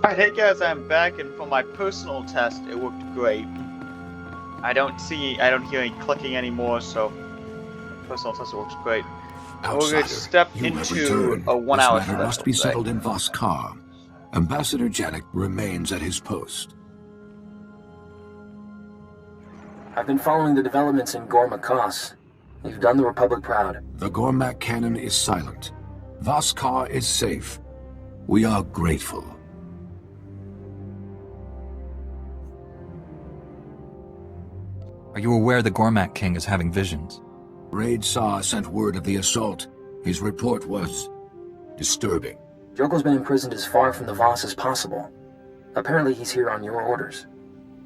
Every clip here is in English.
Alright, hey guys, I'm back, and for my personal test, it worked great. I don't hear any clicking anymore, so personal test works great. We're going Outsider, to step you have into returned. a 1 hour This matter must session be today. settled in Voskar. Ambassador Janek remains at his post. I've been following the developments in Gormakos. You've done the Republic proud. The Gormak cannon is silent. Voskar is safe. We are grateful. Are you aware the Gormak King is having visions? Raid Saw sent word of the assault. His report was disturbing. Jokel's been imprisoned as far from the Voss as possible. Apparently he's here on your orders.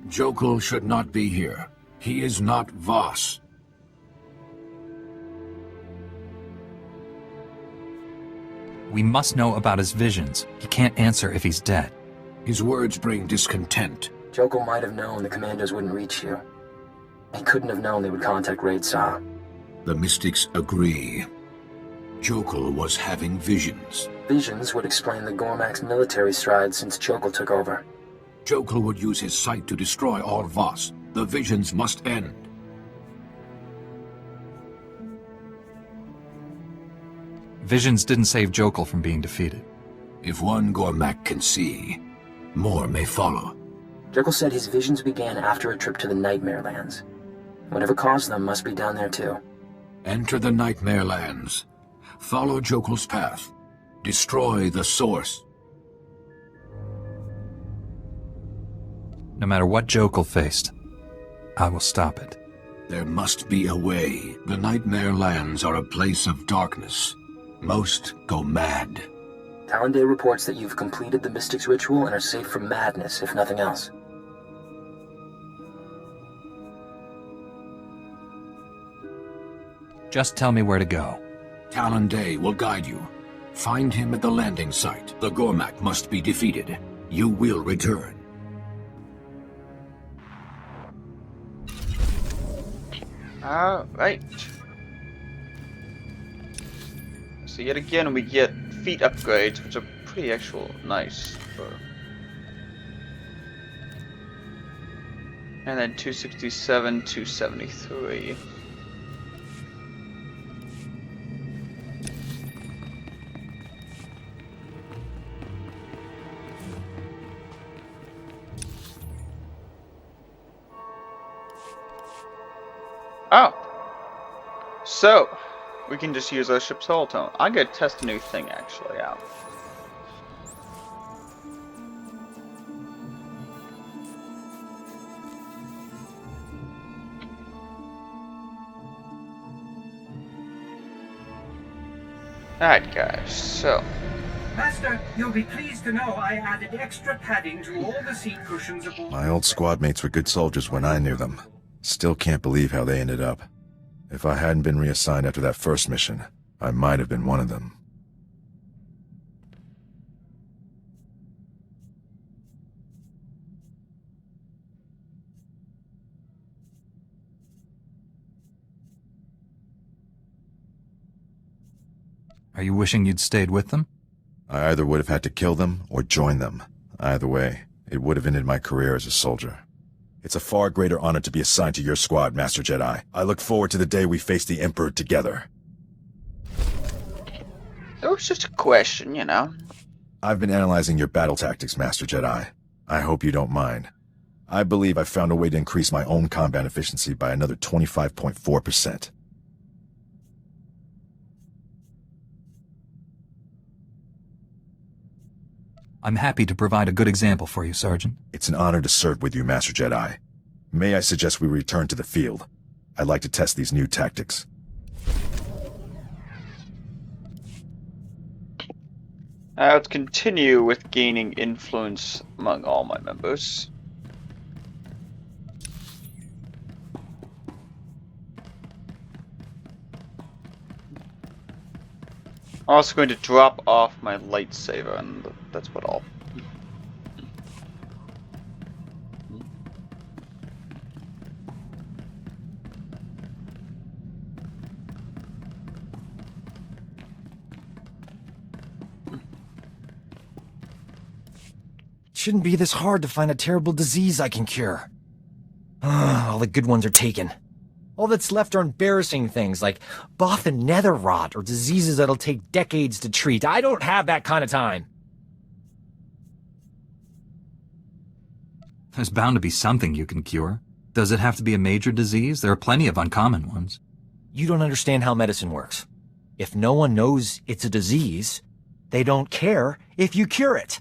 Jokel should not be here. He is not Voss. We must know about his visions. He can't answer if he's dead. His words bring discontent. Jokel might have known the commandos wouldn't reach you. He couldn't have known they would contact Raid Saw. The mystics agree. Jokel was having visions. Visions would explain the Gormak's military strides since Jokel took over. Jokel would use his sight to destroy all Voss. The visions must end. Visions didn't save Jokel from being defeated. If one Gormak can see, more may follow. Jokel said his visions began after a trip to the Nightmare Lands. Whatever caused them must be down there too. Enter the Nightmare Lands. Follow Jokel's path. Destroy the source. No matter what Jokel faced, I will stop it. There must be a way. The Nightmare Lands are a place of darkness. Most go mad. Talonday reports that you've completed the Mystics ritual and are safe from madness, if nothing else. Just tell me where to go. Talonday will guide you. Find him at the landing site. The Gormak must be defeated. You will return. Alright. So yet again we get feat upgrades, which are pretty nice. And then 267, 273. Oh! So, we can just use our ship's hull tone. I'm gonna test a new thing actually out. Alright guys, so... Master, you'll be pleased to know I added extra padding to all the seat cushions aboard. My old squad mates were good soldiers when I knew them. Still can't believe how they ended up. If I hadn't been reassigned after that first mission, I might have been one of them. Are you wishing you'd stayed with them? I either would have had to kill them or join them. Either way, it would have ended my career as a soldier. It's a far greater honor to be assigned to your squad, Master Jedi. I look forward to the day we face the Emperor together. It was just a question, you know. I've been analyzing your battle tactics, Master Jedi. I hope you don't mind. I believe I've found a way to increase my own combat efficiency by another 25.4%. I'm happy to provide a good example for you, Sergeant. It's an honor to serve with you, Master Jedi. May I suggest we return to the field? I'd like to test these new tactics. Let's continue with gaining influence among all my members. I'm also going to drop off my lightsaber, and that's about all. Shouldn't be this hard to find a terrible disease I can cure. All the good ones are taken. All that's left are embarrassing things like Bothan nether rot or diseases that'll take decades to treat. I don't have that kind of time. There's bound to be something you can cure. Does it have to be a major disease? There are plenty of uncommon ones. You don't understand how medicine works. If no one knows it's a disease, they don't care if you cure it.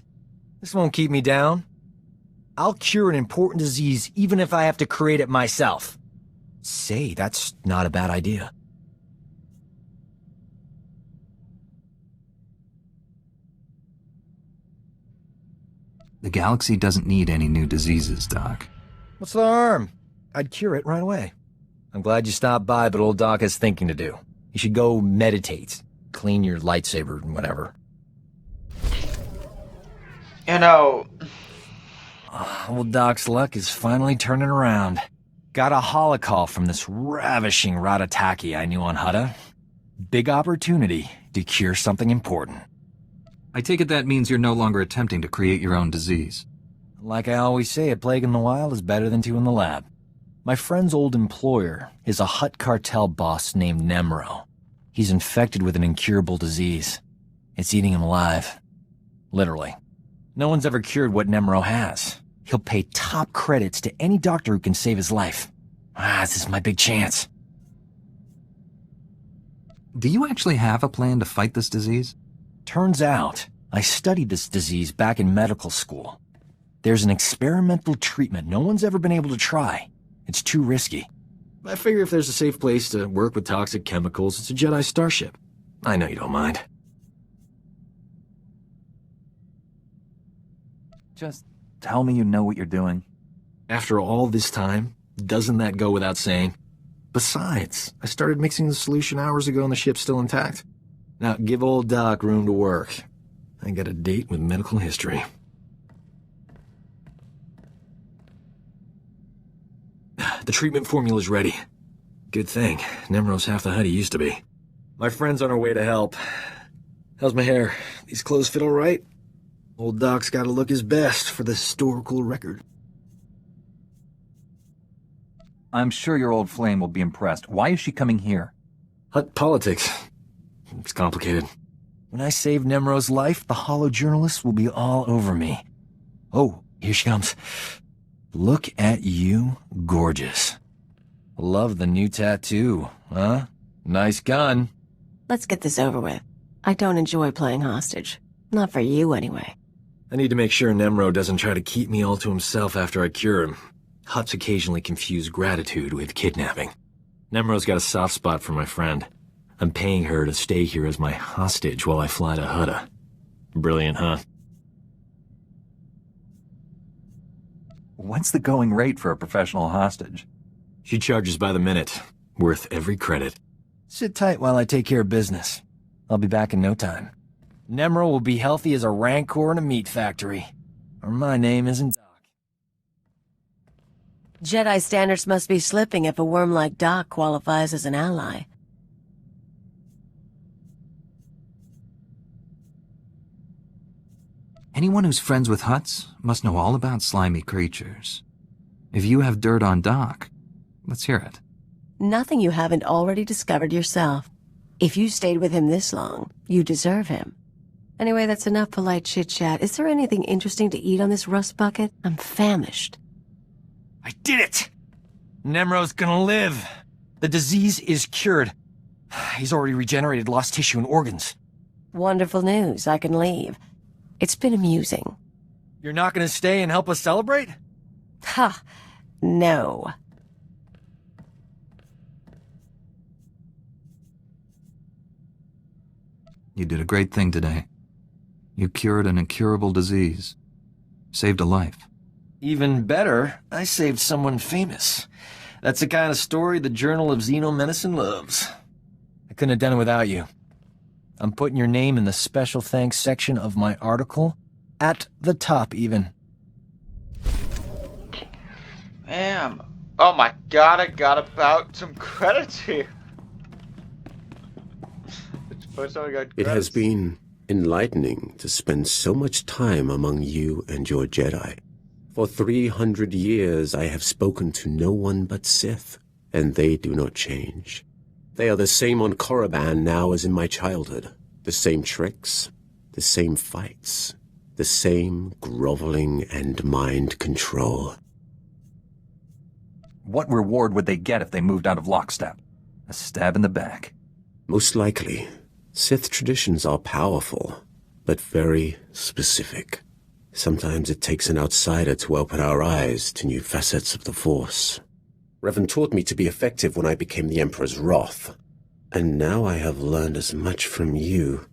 This won't keep me down. I'll cure an important disease even if I have to create it myself. Say, that's not a bad idea. The galaxy doesn't need any new diseases, Doc. What's the harm? I'd cure it right away. I'm glad you stopped by, but old Doc has thinking to do. You should go meditate, clean your lightsaber and whatever. You know... Old Doc's luck is finally turning around. Got a holocall from this ravishing Ratataki I knew on Hutta. Big opportunity to cure something important. I take it that means you're no longer attempting to create your own disease. Like I always say, a plague in the wild is better than two in the lab. My friend's old employer is a Hutt cartel boss named Nemro. He's infected with an incurable disease. It's eating him alive. Literally. No one's ever cured what Nemro has. He'll pay top credits to any doctor who can save his life. This is my big chance. Do you actually have a plan to fight this disease? Turns out, I studied this disease back in medical school. There's an experimental treatment no one's ever been able to try. It's too risky. I figure if there's a safe place to work with toxic chemicals, it's a Jedi starship. I know you don't mind. Just tell me you know what you're doing. After all this time, doesn't that go without saying? Besides, I started mixing the solution hours ago and the ship's still intact. Now, give old Doc room to work. I got a date with medical history. The treatment formula's ready. Good thing. Nemro's half the Hutt he used to be. My friend's on her way to help. How's my hair? These clothes fit all right? Old Doc's gotta look his best for the historical record. I'm sure your old flame will be impressed. Why is she coming here? Hutt politics. It's complicated. When I save Nemro's life, the Hollow journalists will be all over me. Oh, here she comes. Look at you, gorgeous. Love the new tattoo, huh? Nice gun. Let's get this over with. I don't enjoy playing hostage. Not for you, anyway. I need to make sure Nemro doesn't try to keep me all to himself after I cure him. Hutts occasionally confuse gratitude with kidnapping. Nemro's got a soft spot for my friend. I'm paying her to stay here as my hostage while I fly to Hutta. Brilliant, huh? What's the going rate for a professional hostage? She charges by the minute. Worth every credit. Sit tight while I take care of business. I'll be back in no time. Nemro will be healthy as a rancor in a meat factory. Or my name isn't Doc. Jedi standards must be slipping if a worm like Doc qualifies as an ally. Anyone who's friends with Hutts must know all about slimy creatures. If you have dirt on Doc, let's hear it. Nothing you haven't already discovered yourself. If you stayed with him this long, you deserve him. Anyway, that's enough polite chit-chat. Is there anything interesting to eat on this rust bucket? I'm famished. I did it! Nemro's gonna live. The disease is cured. He's already regenerated lost tissue and organs. Wonderful news. I can leave. It's been amusing. You're not gonna stay and help us celebrate? Ha! No. You did a great thing today. You cured an incurable disease. Saved a life. Even better, I saved someone famous. That's the kind of story the Journal of Xenomedicine loves. I couldn't have done it without you. I'm putting your name in the special thanks section of my article. At the top, even. Damn. Oh my god, I got about some credits here. It has been enlightening to spend so much time among you and your Jedi. For 300 years I have spoken to no one but Sith, and they do not change. They are the same on Korriban now as in my childhood. The same tricks, the same fights, the same groveling and mind control. What reward would they get if they moved out of lockstep? A stab in the back. Most likely. Sith traditions are powerful, but very specific. Sometimes it takes an outsider to open our eyes to new facets of the Force. Revan taught me to be effective when I became the Emperor's wrath, and now I have learned as much from you.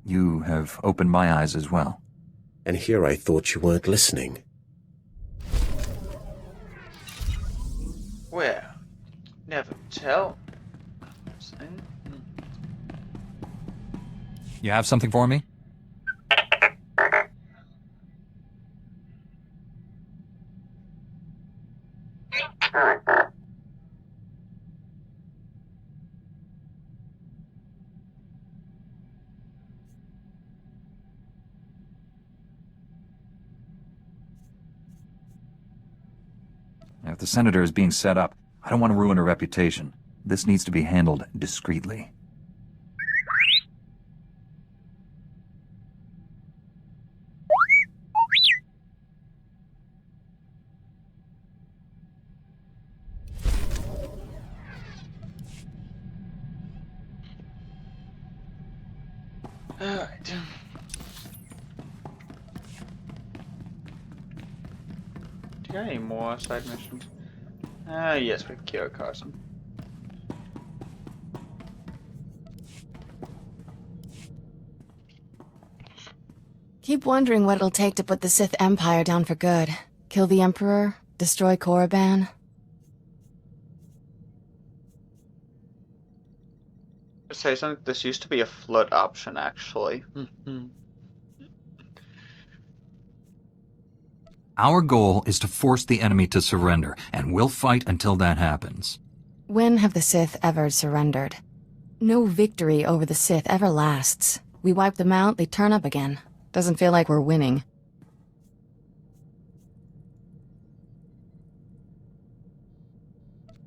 You have opened my eyes as well. And here I thought you weren't listening. Well, never tell. You have something for me? If the senator is being set up, I don't want to ruin her reputation. This needs to be handled discreetly. Alright. Do you got any more side missions? Yes, with Kira Carson. Keep wondering what it'll take to put the Sith Empire down for good. Kill the Emperor, destroy Korriban. Say something. This used to be a flood option, actually. Our goal is to force the enemy to surrender, and we'll fight until that happens. When have the Sith ever surrendered? No victory over the Sith ever lasts. We wipe them out, they turn up again. Doesn't feel like we're winning.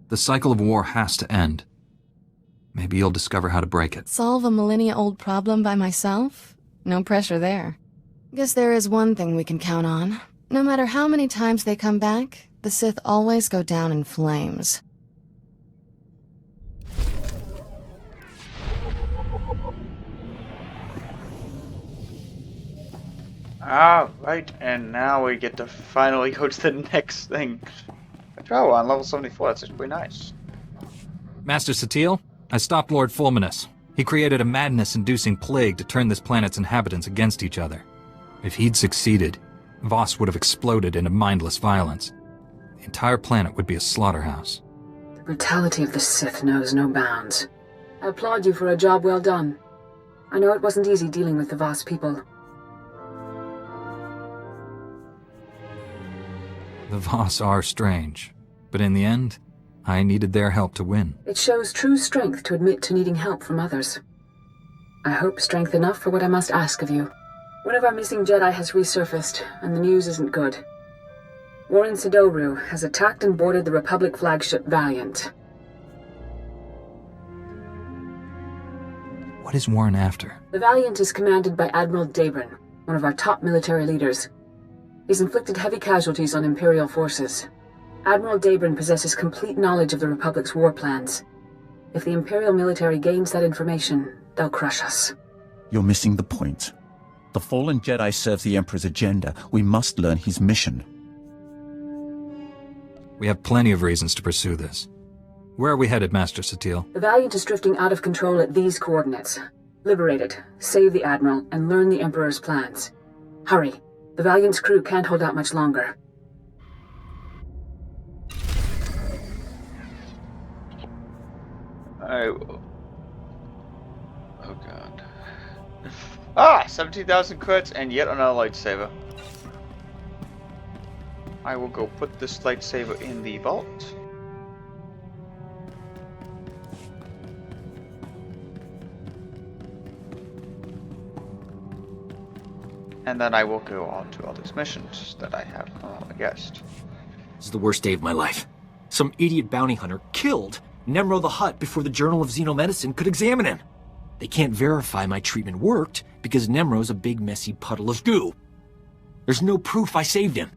The cycle of war has to end. Maybe you'll discover how to break it. Solve a millennia-old problem by myself? No pressure there. Guess there is one thing we can count on. No matter how many times they come back, the Sith always go down in flames. Alright, and now we get to finally go to the next thing. Oh, on level 74, that's actually nice. Master Satele, I stopped Lord Fulminus. He created a madness-inducing plague to turn this planet's inhabitants against each other. If he'd succeeded, Voss would have exploded into mindless violence. The entire planet would be a slaughterhouse. The brutality of the Sith knows no bounds. I applaud you for a job well done. I know it wasn't easy dealing with the Voss people. The Voss are strange, but in the end, I needed their help to win. It shows true strength to admit to needing help from others. I hope strength enough for what I must ask of you. One of our missing Jedi has resurfaced, and the news isn't good. Warren Sidoru has attacked and boarded the Republic flagship Valiant. What is Warren after? The Valiant is commanded by Admiral Dabrin, one of our top military leaders. He's inflicted heavy casualties on Imperial forces. Admiral Dabrin possesses complete knowledge of the Republic's war plans. If the Imperial military gains that information, they'll crush us. You're missing the point. The fallen Jedi serves the Emperor's agenda. We must learn his mission. We have plenty of reasons to pursue this. Where are we headed, Master Satele? The Valiant is drifting out of control at these coordinates. Liberate it, save the Admiral, and learn the Emperor's plans. Hurry. The Valiant's crew can't hold out much longer. Oh god. Ah! 17,000 crits and yet another lightsaber. I will go put this lightsaber in the vault. And then I will go on to all these missions that I have guessed. This is the worst day of my life. Some idiot bounty hunter killed Nemro the Hutt before the Journal of Xenomedicine could examine him. They can't verify my treatment worked because Nemro's a big messy puddle of goo. There's no proof I saved him.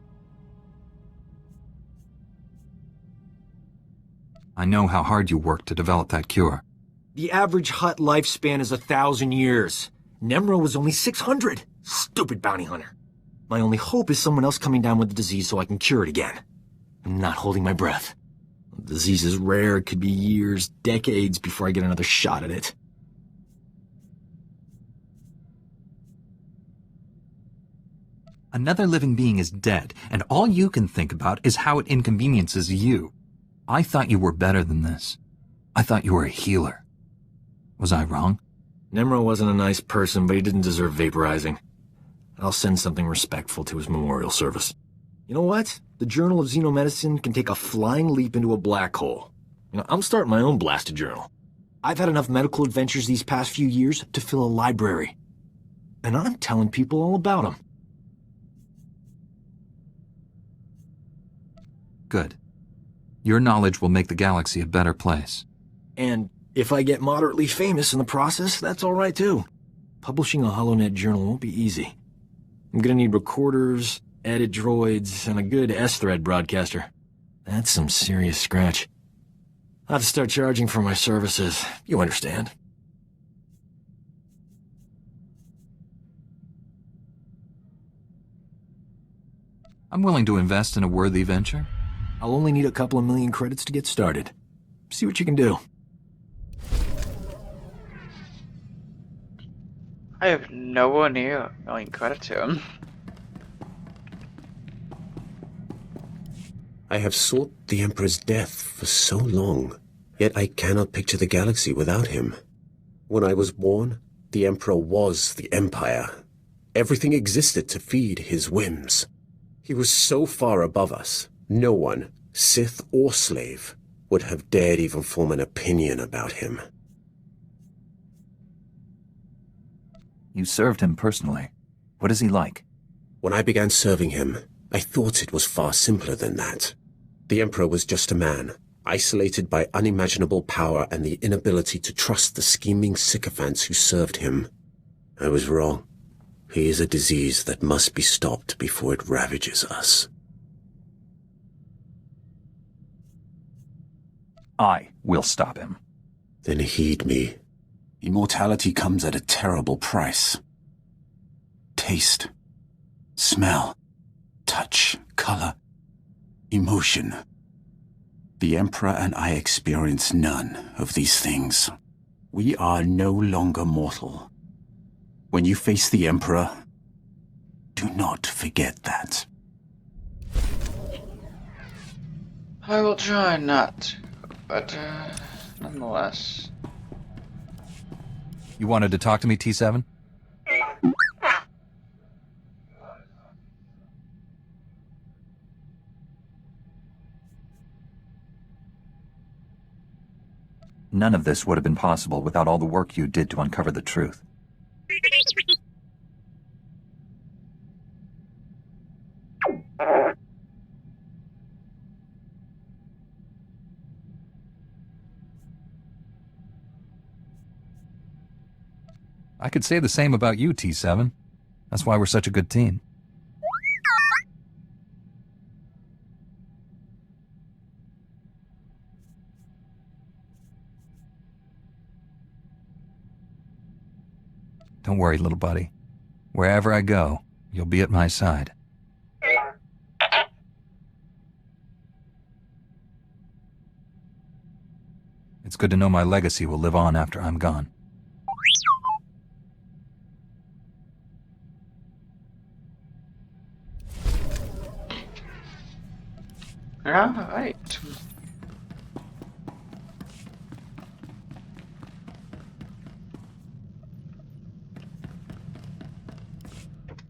I know how hard you worked to develop that cure. The average Hutt lifespan is 1,000 years. Nemro was only 600. Stupid bounty hunter. My only hope is someone else coming down with the disease so I can cure it again. I'm not holding my breath. The disease is rare. It could be years, decades before I get another shot at it. Another living being is dead, and all you can think about is how it inconveniences you. I thought you were better than this. I thought you were a healer. Was I wrong? Nemro wasn't a nice person, but he didn't deserve vaporizing. I'll send something respectful to his memorial service. You know what? The Journal of Xenomedicine can take a flying leap into a black hole. I'm starting my own blasted journal. I've had enough medical adventures these past few years to fill a library. And I'm telling people all about them. Good. Your knowledge will make the galaxy a better place. And if I get moderately famous in the process, that's all right too. Publishing a HoloNet journal won't be easy. I'm gonna need recorders, edit droids, and a good S-thread broadcaster. That's some serious scratch. I'll have to start charging for my services. You understand. I'm willing to invest in a worthy venture. I'll only need a couple of million credits to get started. See what you can do. I have nowhere near a million credits here. I have sought the Emperor's death for so long, yet I cannot picture the galaxy without him. When I was born, the Emperor was the Empire. Everything existed to feed his whims. He was so far above us, no one, Sith or slave, would have dared even form an opinion about him. You served him personally. What is he like? When I began serving him, I thought it was far simpler than that. The Emperor was just a man, isolated by unimaginable power and the inability to trust the scheming sycophants who served him. I was wrong. He is a disease that must be stopped before it ravages us. I will stop him. Then heed me. Immortality comes at a terrible price. Taste, smell, touch, color, emotion. The Emperor and I experience none of these things. We are no longer mortal. When you face the Emperor, do not forget that. I will try not, but nonetheless. You wanted to talk to me, T7? None of this would have been possible without all the work you did to uncover the truth. I could say the same about you, T7. That's why we're such a good team. Don't worry, little buddy. Wherever I go, you'll be at my side. It's good to know my legacy will live on after I'm gone. Alright.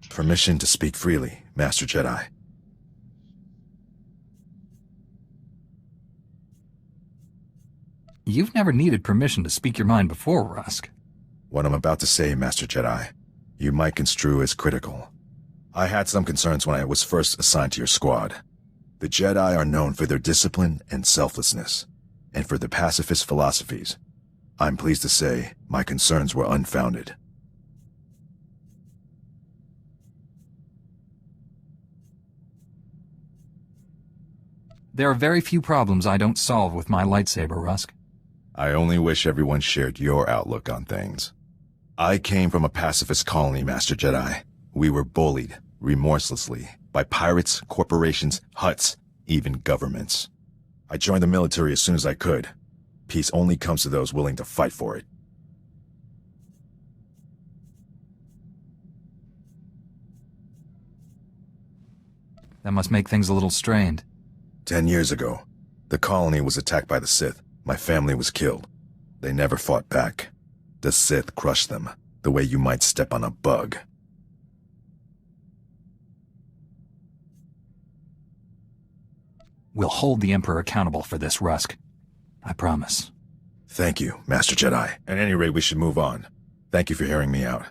Permission to speak freely, Master Jedi. You've never needed permission to speak your mind before, Rusk. What I'm about to say, Master Jedi, you might construe as critical. I had some concerns when I was first assigned to your squad. The Jedi are known for their discipline and selflessness, and for their pacifist philosophies. I'm pleased to say my concerns were unfounded. There are very few problems I don't solve with my lightsaber, Rusk. I only wish everyone shared your outlook on things. I came from a pacifist colony, Master Jedi. We were bullied, remorselessly, by pirates, corporations, Hutts, even governments. I joined the military as soon as I could. Peace only comes to those willing to fight for it. That must make things a little strained. 10 years ago, the colony was attacked by the Sith. My family was killed. They never fought back. The Sith crushed them, the way you might step on a bug. We'll hold the Emperor accountable for this, Rusk. I promise. Thank you, Master Jedi. At any rate, we should move on. Thank you for hearing me out.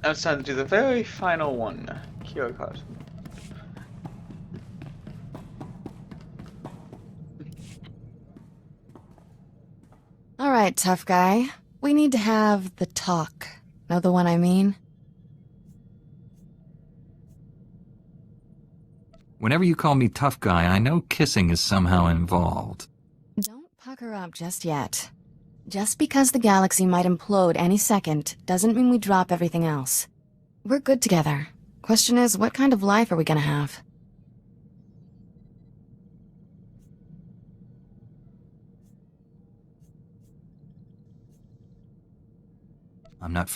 Now it's time to do the very final one. Kira. Alright, tough guy. We need to have the talk. Know the one I mean? Whenever you call me tough guy, I know kissing is somehow involved. Don't pucker up just yet. Just because the galaxy might implode any second doesn't mean we drop everything else. We're good together. Question is, what kind of life are we gonna have? I'm not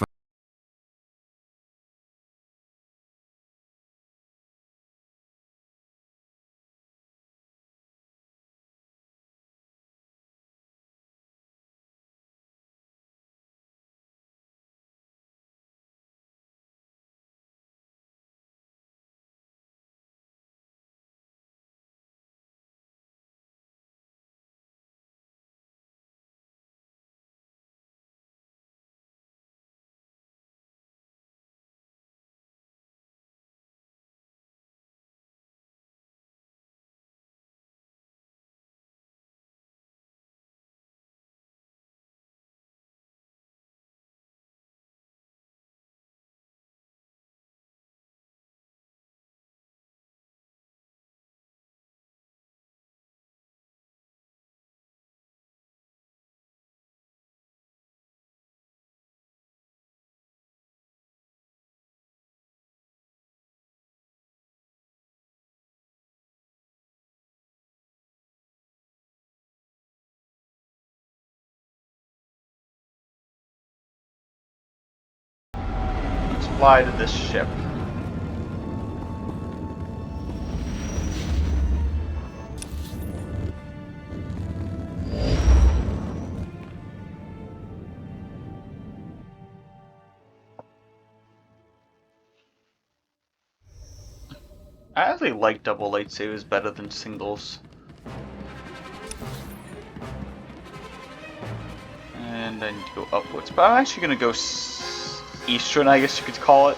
Fly to this ship. I actually like double lightsabers better than singles. And I need to go upwards, but I'm actually gonna go Eastern, I guess you could call it.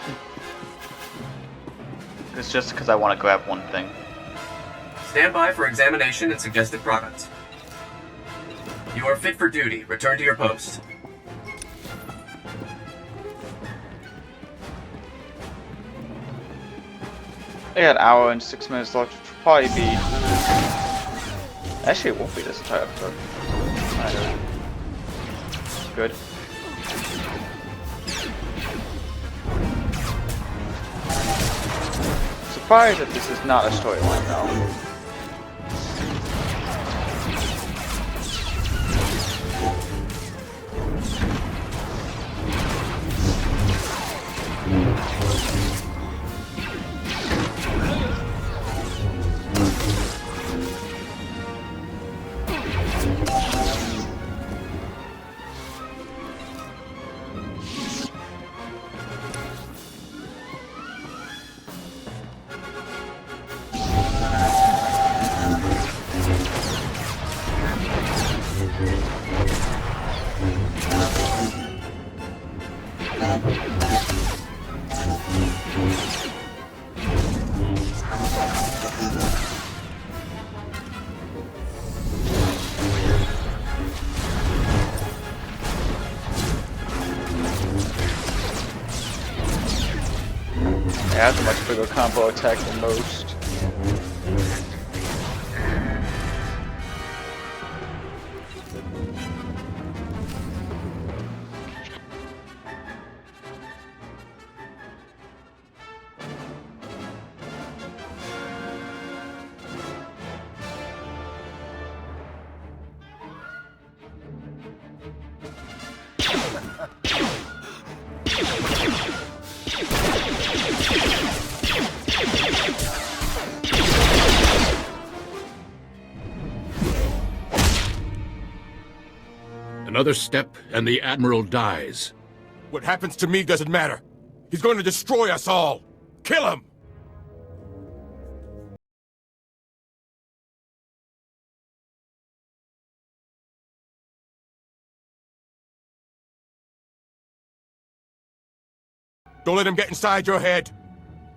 It's just because I want to grab one thing. Stand by for examination and suggested products. You are fit for duty. Return to your post. I got an hour and 6 minutes left, which will probably be... Actually, it won't be this entire episode. Good. Surprised that this is not a storyline though. Yeah, that's a much bigger combo attack than most. Another step, and the Admiral dies. What happens to me doesn't matter. He's going to destroy us all. Kill him! Don't let him get inside your head.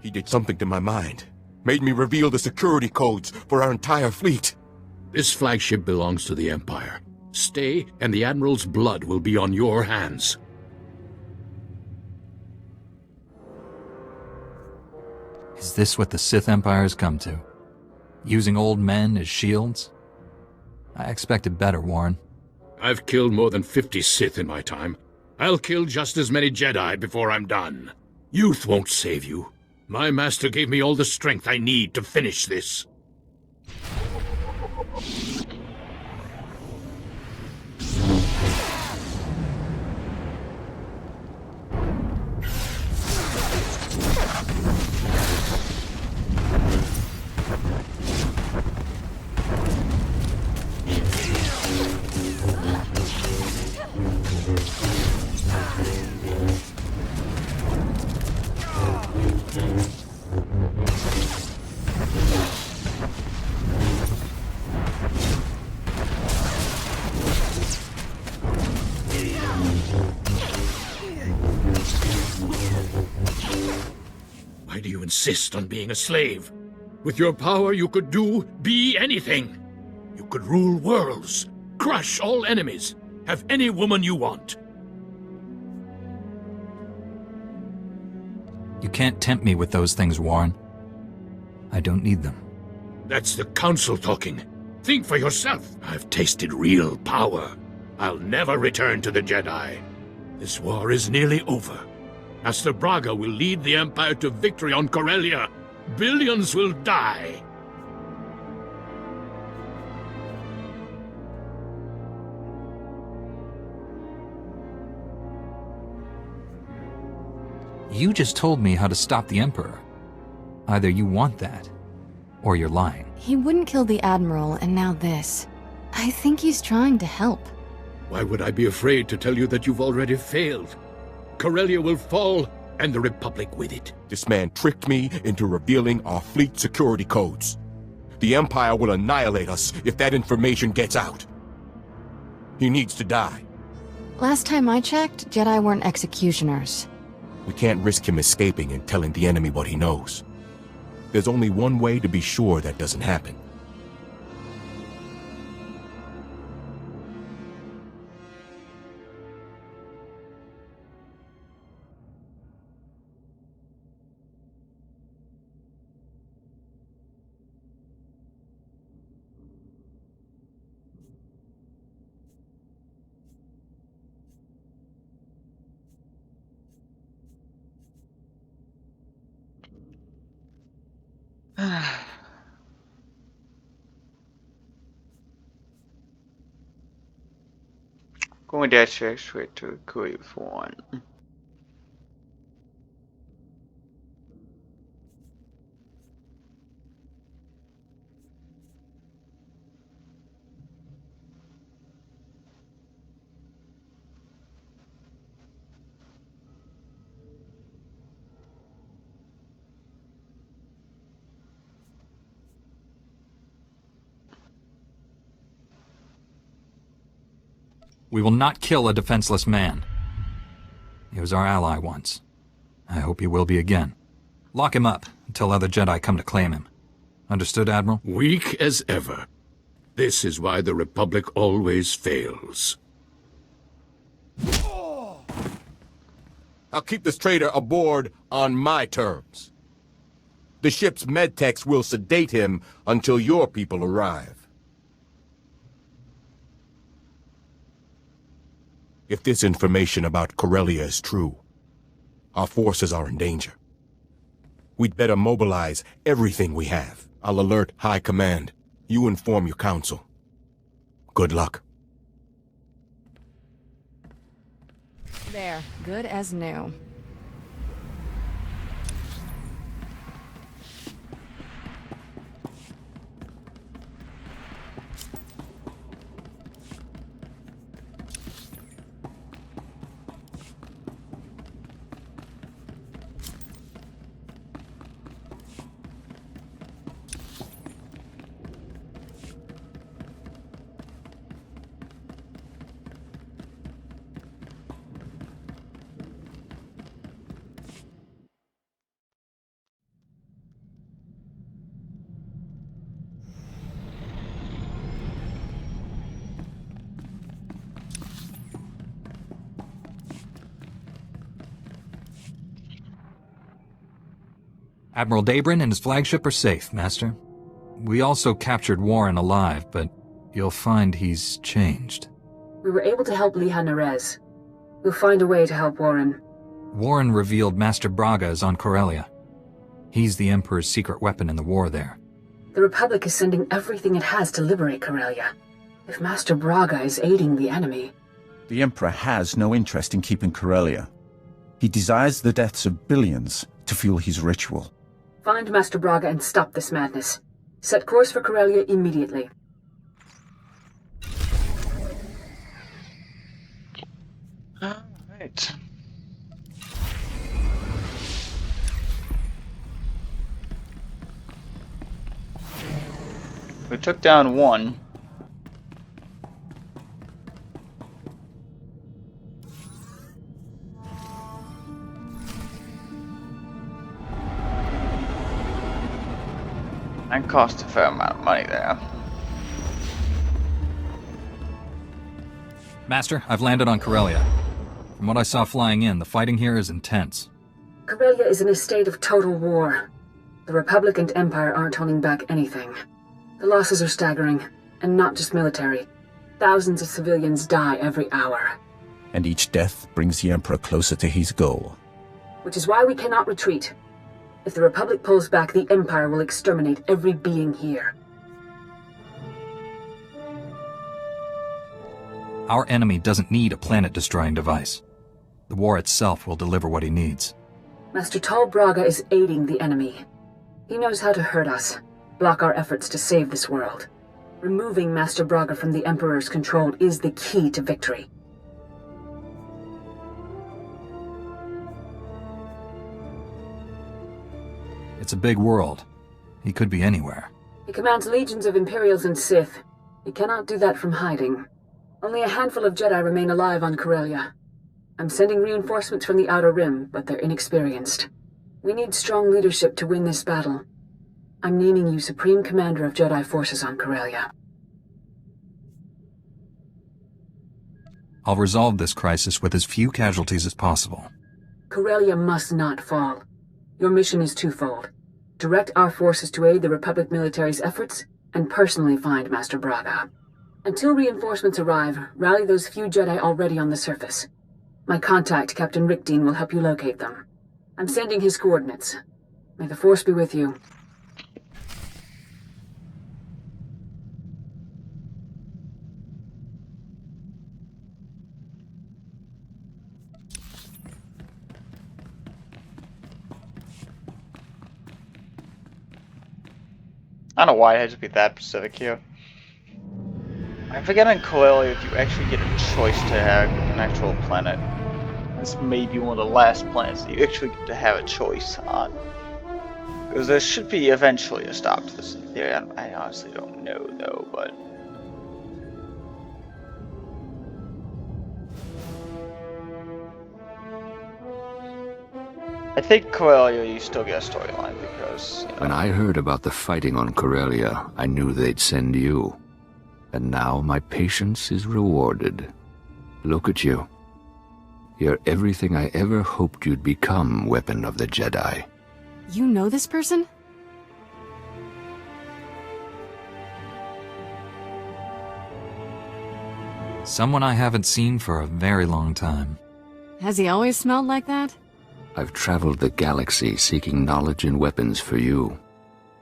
He did something to my mind. Made me reveal the security codes for our entire fleet. This flagship belongs to the Empire. Stay, and the Admiral's blood will be on your hands. Is this what the Sith Empire has come to? Using old men as shields? I expected better, Warren. I've killed more than 50 Sith in my time. I'll kill just as many Jedi before I'm done. Youth won't save you. My master gave me all the strength I need to finish this. Why do you insist on being a slave? With your power, you could be anything. You could rule worlds, crush all enemies, have any woman you want. You can't tempt me with those things, Warren. I don't need them. That's the Council talking. Think for yourself. I've tasted real power. I'll never return to the Jedi. This war is nearly over. Master Braga will lead the Empire to victory on Corellia. Billions will die. You just told me how to stop the Emperor. Either you want that, or you're lying. He wouldn't kill the Admiral, and now this. I think he's trying to help. Why would I be afraid to tell you that you've already failed? Corellia will fall, and the Republic with it. This man tricked me into revealing our fleet security codes. The Empire will annihilate us if that information gets out. He needs to die. Last time I checked, Jedi weren't executioners. We can't risk him escaping and telling the enemy what he knows. There's only one way to be sure that doesn't happen. Going dash straight to Grief 1. We will not kill a defenseless man. He was our ally once. I hope he will be again. Lock him up until other Jedi come to claim him. Understood, Admiral? Weak as ever. This is why the Republic always fails. I'll keep this traitor aboard on my terms. The ship's medtechs will sedate him until your people arrive. If this information about Corellia is true, our forces are in danger. We'd better mobilize everything we have. I'll alert High Command. You inform your council. Good luck. There, good as new. Admiral Debrin and his flagship are safe, Master. We also captured Warren alive, but you'll find he's changed. We were able to help Liha Nerez. We'll find a way to help Warren. Warren revealed Master Braga is on Corellia. He's the Emperor's secret weapon in the war there. The Republic is sending everything it has to liberate Corellia. If Master Braga is aiding the enemy... The Emperor has no interest in keeping Corellia. He desires the deaths of billions to fuel his ritual. Find Master Braga and stop this madness. Set course for Corellia immediately. Alright. We took down one. And cost a fair amount of money there. Master, I've landed on Corellia. From what I saw flying in, the fighting here is intense. Corellia is in a state of total war. The Republic and Empire aren't holding back anything. The losses are staggering, and not just military. Thousands of civilians die every hour. And each death brings the Emperor closer to his goal. Which is why we cannot retreat. If the Republic pulls back, the Empire will exterminate every being here. Our enemy doesn't need a planet-destroying device. The war itself will deliver what he needs. Master Tal Braga is aiding the enemy. He knows how to hurt us, block our efforts to save this world. Removing Master Braga from the Emperor's control is the key to victory. It's a big world. He could be anywhere. He commands legions of Imperials and Sith. He cannot do that from hiding. Only a handful of Jedi remain alive on Corellia. I'm sending reinforcements from the Outer Rim, but they're inexperienced. We need strong leadership to win this battle. I'm naming you Supreme Commander of Jedi Forces on Corellia. I'll resolve this crisis with as few casualties as possible. Corellia must not fall. Your mission is twofold. Direct our forces to aid the Republic military's efforts, and personally find Master Braga. Until reinforcements arrive, rally those few Jedi already on the surface. My contact, Captain Rick Dean, will help you locate them. I'm sending his coordinates. May the Force be with you. I don't know why it had to be that specific here. I forget on Corellia if you actually get a choice to have an actual planet. This may be one of the last planets that you actually get to have a choice on. Because there should be eventually a stop to this in theory. I honestly don't know though, but... I think Corellia, you still get a storyline because, you know. When I heard about the fighting on Corellia, I knew they'd send you. And now my patience is rewarded. Look at you. You're everything I ever hoped you'd become, Weapon of the Jedi. You know this person? Someone I haven't seen for a very long time. Has he always smelled like that? I've traveled the galaxy seeking knowledge and weapons for you.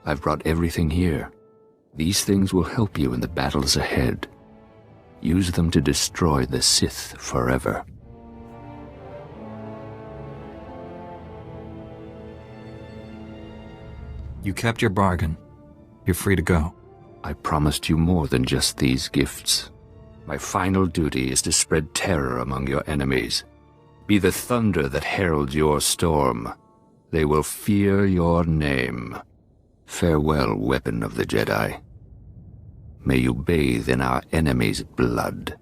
I've brought everything here. These things will help you in the battles ahead. Use them to destroy the Sith forever. You kept your bargain. You're free to go. I promised you more than just these gifts. My final duty is to spread terror among your enemies. Be the thunder that heralds your storm. They will fear your name. Farewell, Weapon of the Jedi. May you bathe in our enemies' blood.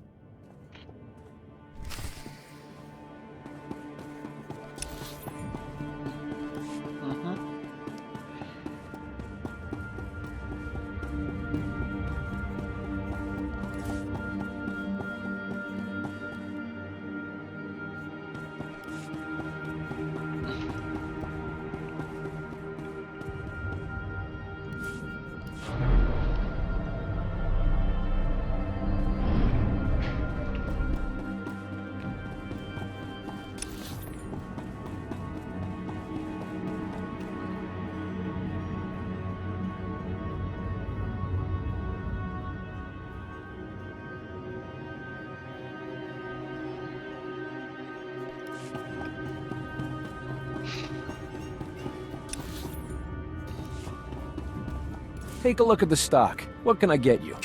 Take a look at the stock. What can I get you?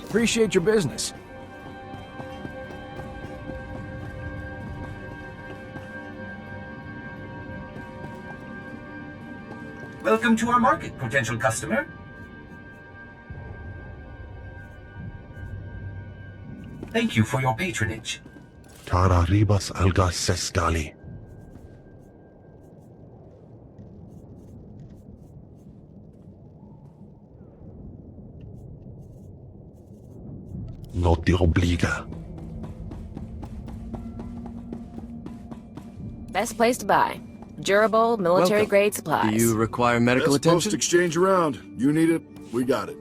Appreciate your business. Welcome to our market, potential customer. Thank you for your patronage. Tara Ribas Alga Sesgali. Not the obliga. Best place to buy. Durable, military-grade supplies. Do you require medical Best attention? post exchange around. You need it, we got it.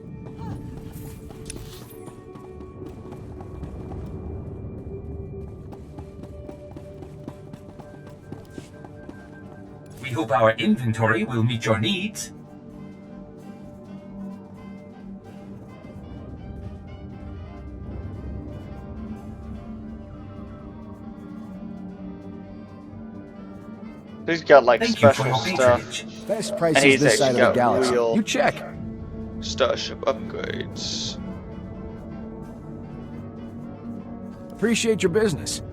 We hope our inventory will meet your needs. He's got like Thank you for special your stuff. patronage. Best And prices he's this side actually of the got galaxy. real You check. Starship upgrades. Appreciate your business.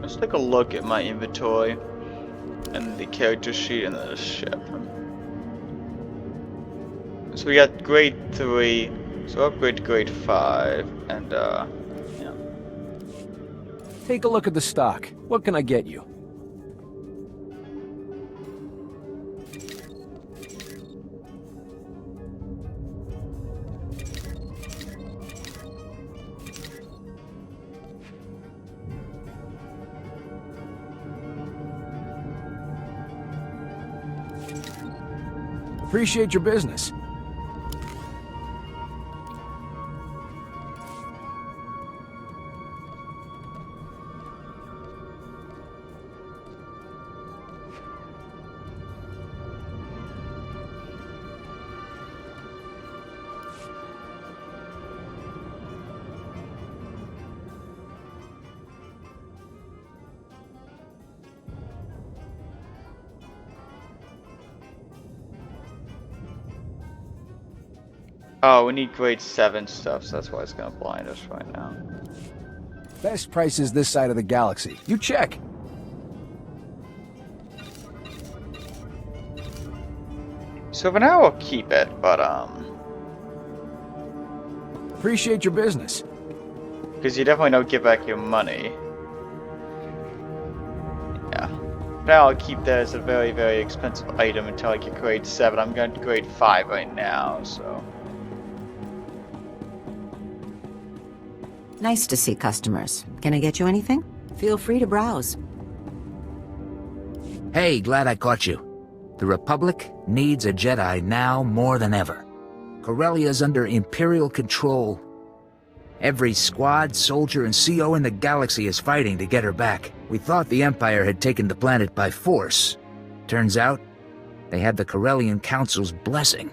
Let's take a look at my inventory and the character sheet and the ship. So we got grade 3, so upgrade to grade 5, and yeah. Take a look at the stock. What can I get you? Appreciate your business. Oh, we need grade 7 stuff, so that's why it's gonna blind us right now. Best prices this side of the galaxy. You check. So for now, we'll keep it, but Appreciate your business. Because you definitely don't get back your money. Yeah. Now I'll keep that as a very, very expensive item until I get grade 7. I'm going to grade 5 right now, so... Nice to see customers. Can I get you anything? Feel free to browse. Hey, glad I caught you. The Republic needs a Jedi now more than ever. Corellia's under Imperial control. Every squad, soldier, and CO in the galaxy is fighting to get her back. We thought the Empire had taken the planet by force. Turns out, they had the Corellian Council's blessing.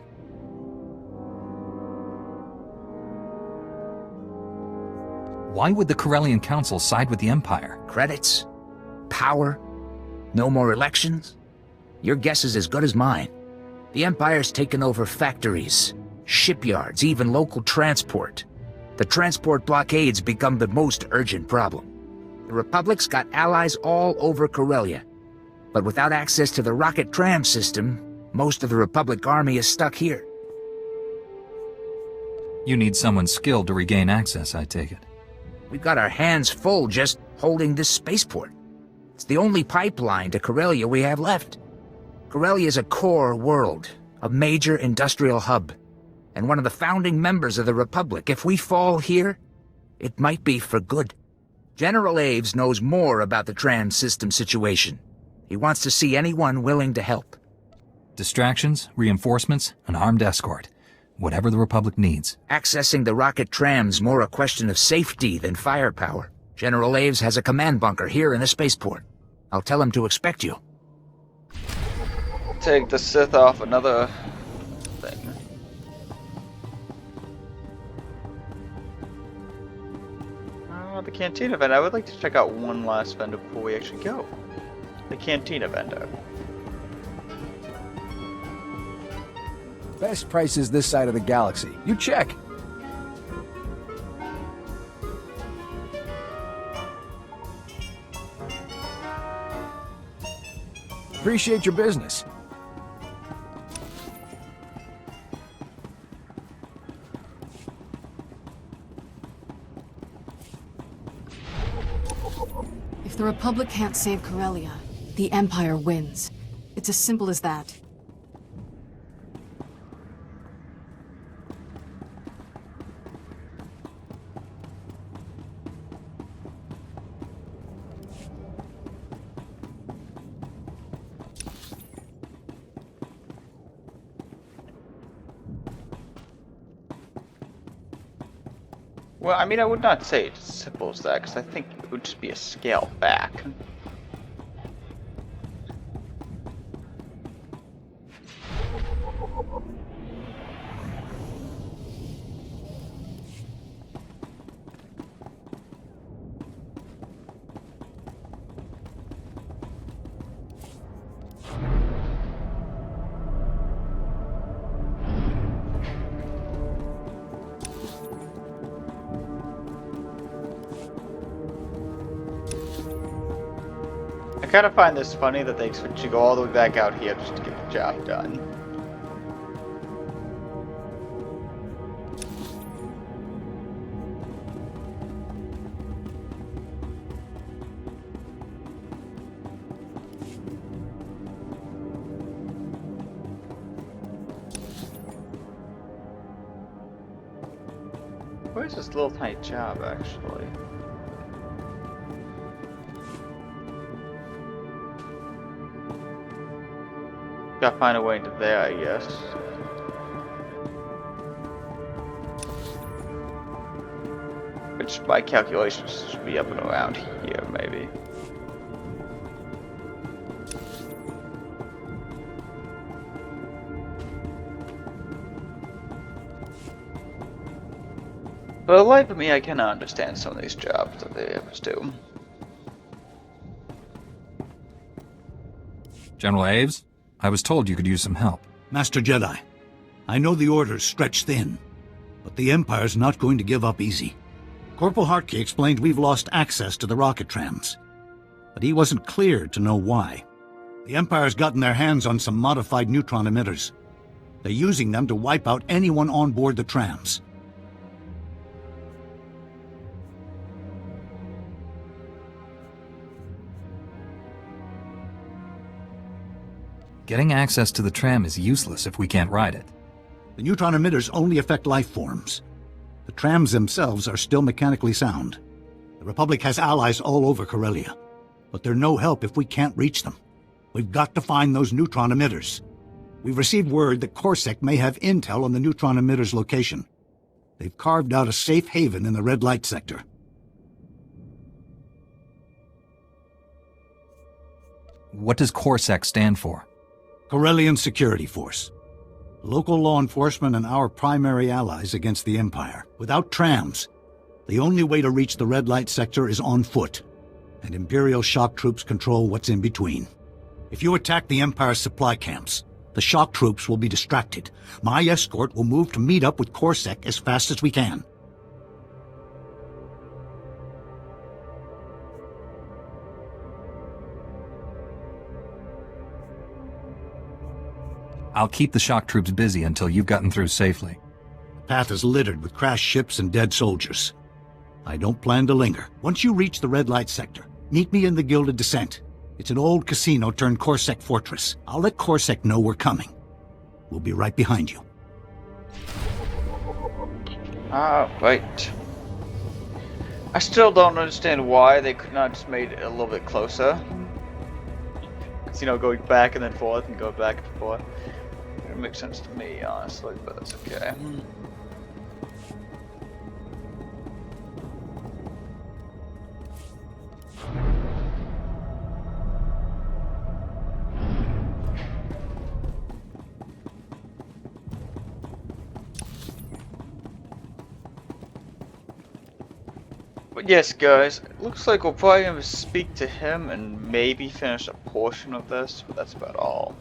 Why would the Corellian Council side with the Empire? Credits? Power? No more elections? Your guess is as good as mine. The Empire's taken over factories, shipyards, even local transport. The transport blockades become the most urgent problem. The Republic's got allies all over Corellia. But without access to the rocket tram system, most of the Republic army is stuck here. You need someone skilled to regain access, I take it. We've got our hands full just holding this spaceport. It's the only pipeline to Corellia we have left. Corellia is a core world, a major industrial hub, and one of the founding members of the Republic. If we fall here, it might be for good. General Aves knows more about the tram system situation. He wants to see anyone willing to help. Distractions, reinforcements, an armed escort. Whatever the Republic needs. Accessing the rocket tram's more a question of safety than firepower. General Aves has a command bunker here in the spaceport. I'll tell him to expect you. Take the Sith off another thing. The Cantina vendor. I would like to check out one last vendor before we actually go. The Cantina vendor. Best prices this side of the galaxy. You check. Appreciate your business. If the Republic can't save Corellia, the Empire wins. It's as simple as that. Well, I mean, I would not say it's as simple as that, because I think it would just be a scale back. I kind of find this funny that they expect you to go all the way back out here just to get the job done. Where's this little tiny job, actually? Gotta find a way into there, I guess. Which, by calculations, should be up and around here, maybe. For the life of me, I cannot understand some of these jobs that they ever do. General Aves, I was told you could use some help. Master Jedi, I know the Order's stretched thin, but the Empire's not going to give up easy. Corporal Hartke explained we've lost access to the rocket trams, but he wasn't clear to know why. The Empire's gotten their hands on some modified neutron emitters. They're using them to wipe out anyone on board the trams. Getting access to the tram is useless if we can't ride it. The neutron emitters only affect life forms. The trams themselves are still mechanically sound. The Republic has allies all over Corellia, but they're no help if we can't reach them. We've got to find those neutron emitters. We've received word that Corsac may have intel on the neutron emitters' location. They've carved out a safe haven in the red light sector. What does Corsac stand for? Corellian Security Force. Local law enforcement and our primary allies against the Empire. Without trams, the only way to reach the red light sector is on foot, and Imperial shock troops control what's in between. If you attack the Empire's supply camps, the shock troops will be distracted. My escort will move to meet up with Corsac as fast as we can. I'll keep the shock troops busy until you've gotten through safely. The path is littered with crashed ships and dead soldiers. I don't plan to linger. Once you reach the red light sector, meet me in the Gilded Descent. It's an old casino turned Corsac fortress. I'll let Corsac know we're coming. We'll be right behind you. Right. I still don't understand why they could not just made it a little bit closer. Because, you know, going back and then forth and go back and forth. It makes sense to me, honestly, but that's okay. But yes, guys, it looks like we'll probably gonna speak to him and maybe finish a portion of this, but that's about all.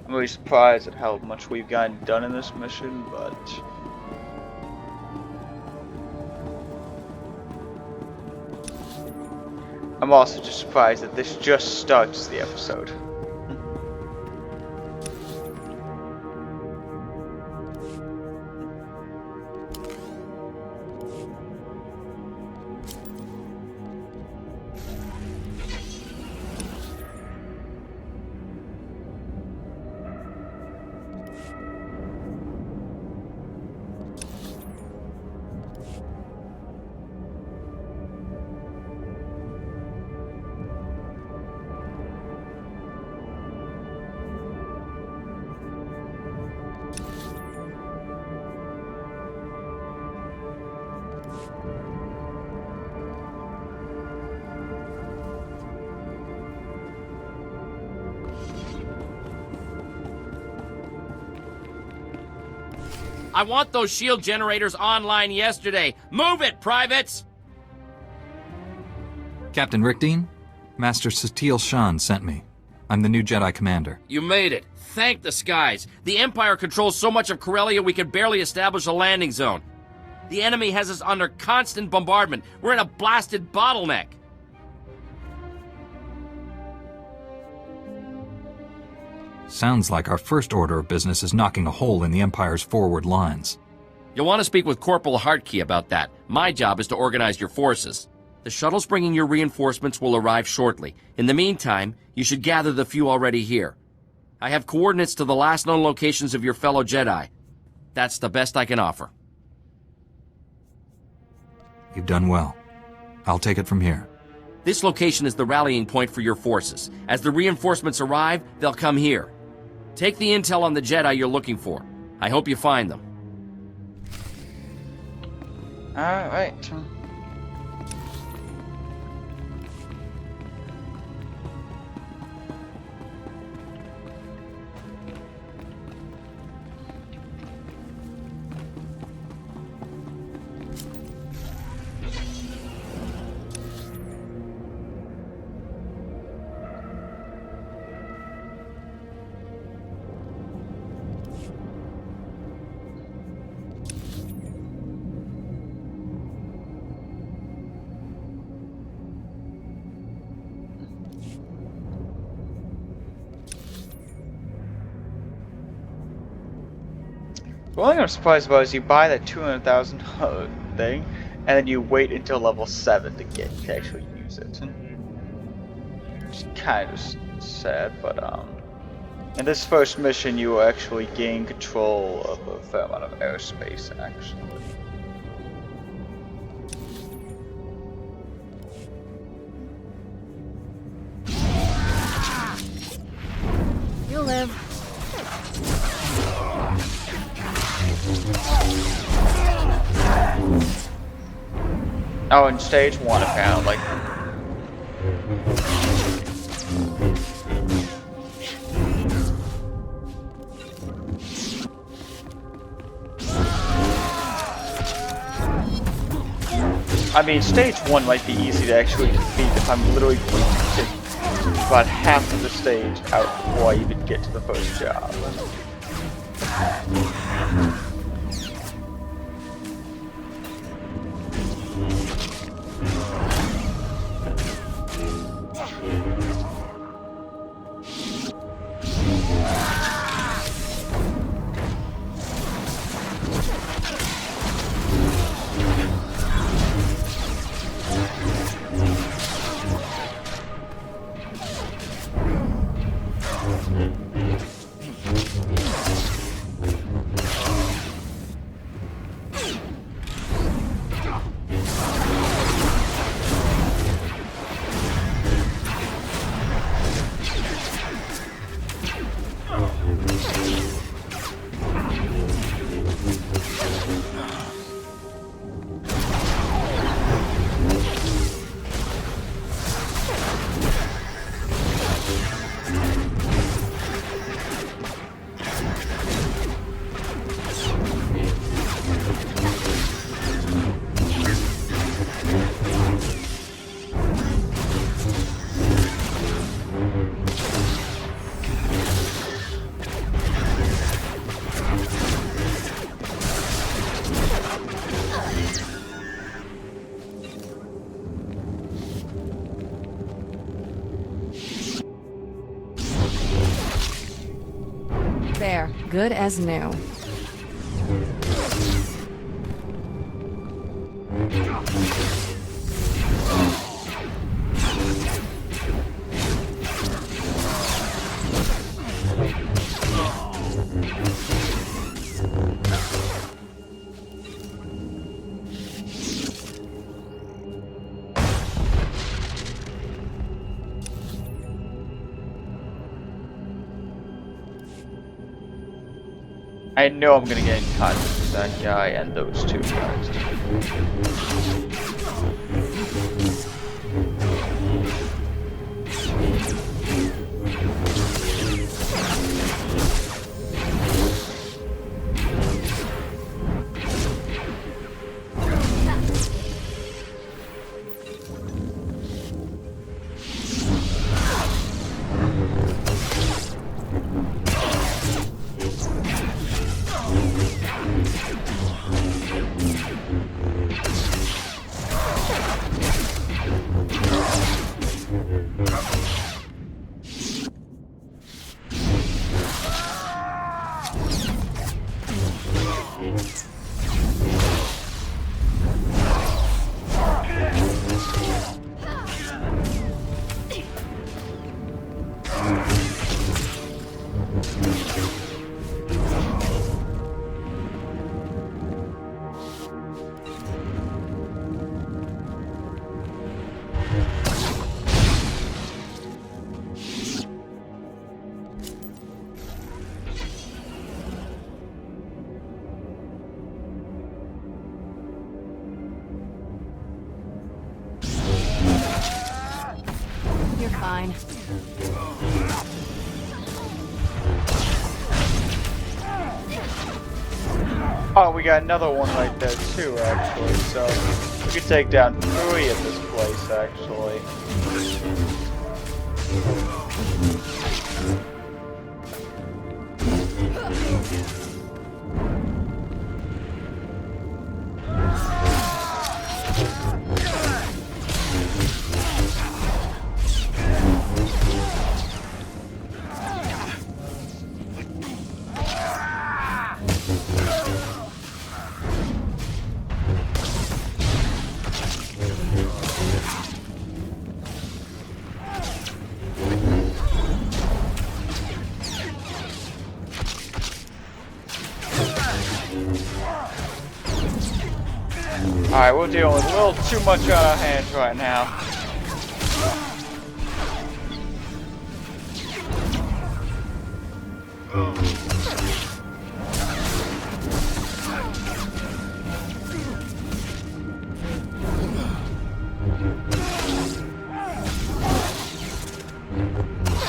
I'm really surprised at how much we've gotten done in this mission, but I'm also just surprised that this just starts the episode. I want those shield generators online yesterday. Move it, privates! Captain Rickdean, Master Satil Shan sent me. I'm the new Jedi Commander. You made it. Thank the skies. The Empire controls so much of Corellia we can barely establish a landing zone. The enemy has us under constant bombardment. We're in a blasted bottleneck. Sounds like our first order of business is knocking a hole in the Empire's forward lines. You'll want to speak with Corporal Hartkey about that. My job is to organize your forces. The shuttles bringing your reinforcements will arrive shortly. In the meantime, you should gather the few already here. I have coordinates to the last known locations of your fellow Jedi. That's the best I can offer. You've done well. I'll take it from here. This location is the rallying point for your forces. As the reinforcements arrive, they'll come here. Take the intel on the Jedi you're looking for. I hope you find them. Alright. The only thing I'm surprised about is you buy that 200,000 thing, and then you wait until level 7 to actually use it. It's kind of sad, but In this first mission, you will actually gain control of a fair amount of airspace, actually. You'll live. Oh, in stage 1, apparently. I mean, stage 1 might be easy to actually defeat if I'm literally going to take about half of the stage out before I even get to the first job. There, good as new. I know I'm gonna get in contact with that guy and those two guys. You're fine. Oh, we got another one right there too, actually, so we could take down 3 at this place, actually. Alright, we're dealing with a little too much on our hands right now.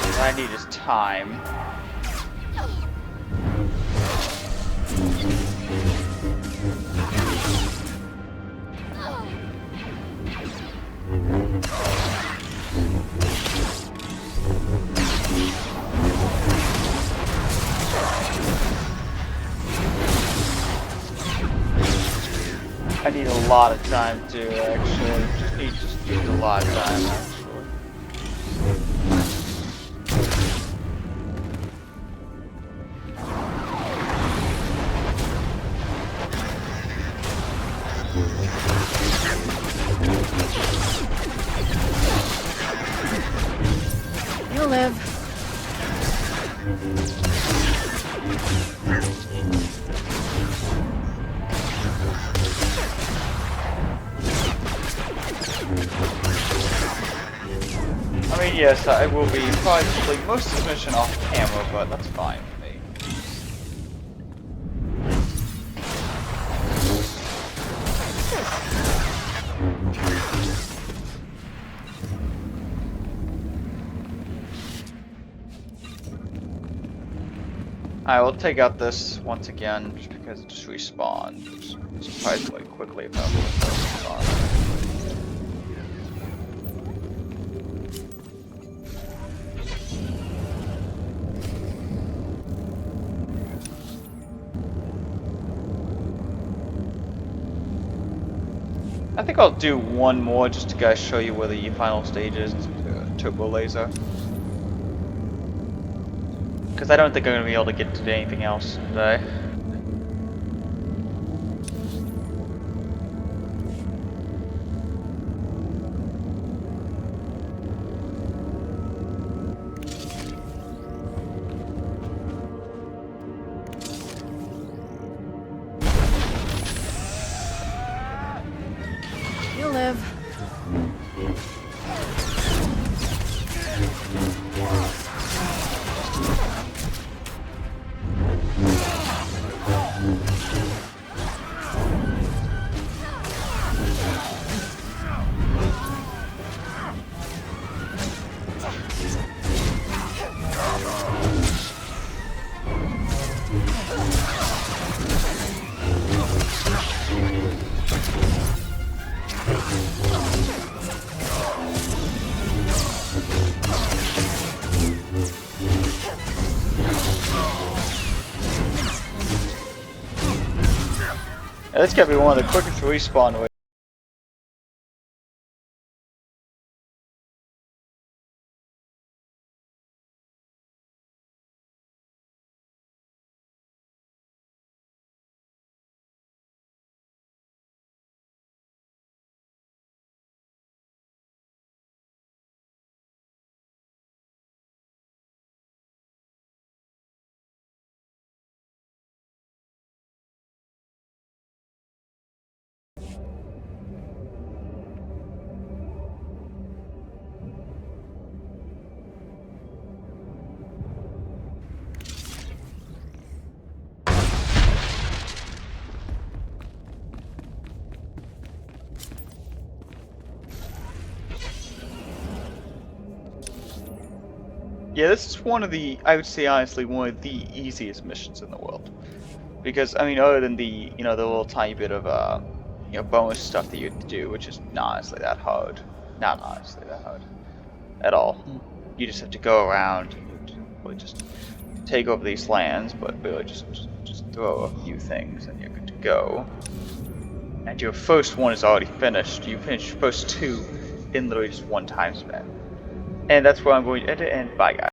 What I need is time. I need a lot of time to actually. Just need a lot of time actually. You'll live. I mean, yes, I will be probably most of this mission off camera, but that's fine with me. I will take out this once again, just because it just respawned surprisingly quickly if I will respawn. I think I'll do one more just to guys show you where the final stage is to Turbo Laser. Because I don't think I'm going to be able to get to anything else today. You'll live. That's gotta be one of the quickest respawn ways. Yeah, this is one of the, I would say honestly, one of the easiest missions in the world. Because, I mean, other than the, you know, the little tiny bit of, you know, bonus stuff that you have to do, which is not honestly that hard. Not honestly that hard. At all. You just have to go around and really just take over these lands, but really just throw a few things and you're good to go. And your first one is already finished. You finished your first two in literally just one time span. And that's where I'm going to end it, and bye guys.